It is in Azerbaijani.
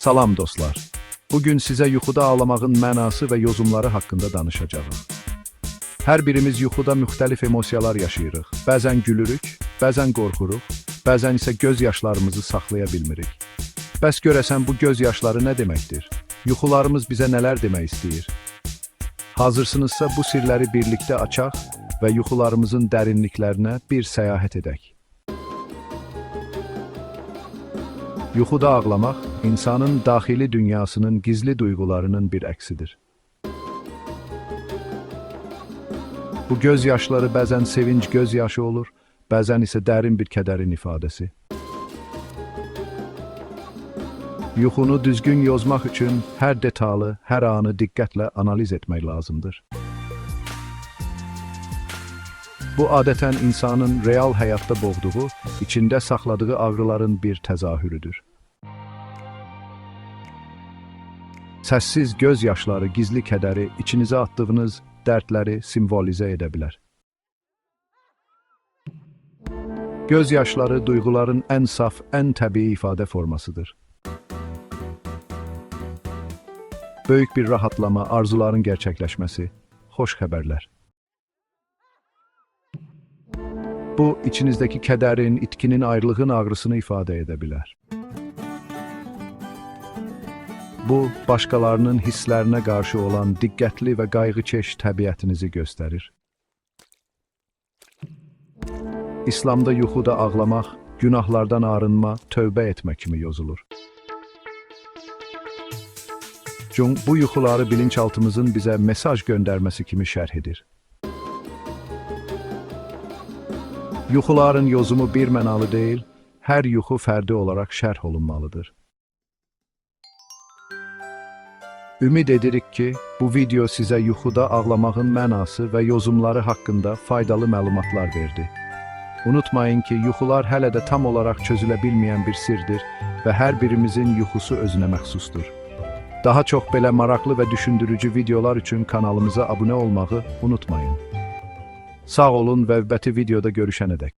Salam dostlar. Bugün sizə yuxuda ağlamağın mənası və yozumları haqqında danışacağım. Hər birimiz yuxuda müxtəlif emosiyalar yaşayırıq. Bəzən gülürük, bəzən qorxuruq, bəzən isə göz yaşlarımızı saxlaya bilmirik. Bəs görəsən bu göz yaşları nə deməkdir? Yuxularımız bizə nələr demək istəyir? Hazırsınızsa bu sirləri birlikdə açaq və yuxularımızın dərinliklərinə bir səyahət edək. Yuxuda ağlamaq, insanın daxili dünyasının gizli duyğularının bir əksidir. Bu göz yaşları bəzən sevinç göz yaşı olur, bəzən isə dərin bir kədərin ifadəsi. Yuxunu düzgün yozmaq üçün hər detalı, hər anı diqqətlə analiz etmək lazımdır. Bu adətən insanın real həyatda boğduğu, içində saxladığı ağrıların bir təzahürüdür. Səssiz göz yaşları gizli kədəri, içinizə atdığınız dərdləri simvolizə edə bilər. Göz yaşları duyğuların ən saf, ən təbii ifadə formasıdır. Böyük bir rahatlama, arzuların gerçəkləşməsi, xoş xəbərlər. Bu, içinizdəki kədərin, itkinin, ayrılığın ağrısını ifadə edə bilər. Bu, başqalarının hisslərinə qarşı olan diqqətli və qayğıkeş təbiətinizi göstərir. İslamda yuxuda ağlamaq, günahlardan arınma, tövbə etmə kimi yozulur. Jung bu yuxuları bilinçaltımızın bizə mesaj göndərməsi kimi şərh edir. Yuxuların yozumu bir mənalı deyil, hər yuxu fərdi olaraq şərh olunmalıdır. Ümid edirik ki, bu video sizə yuxuda ağlamağın mənası və yozumları haqqında faydalı məlumatlar verdi. Unutmayın ki, yuxular hələ də tam olaraq çözülə bilməyən bir sirdir və hər birimizin yuxusu özünə məxsusdur. Daha çox belə maraqlı və düşündürücü videolar üçün kanalımıza abunə olmağı unutmayın. Sağ olun və növbəti videoda görüşənədək.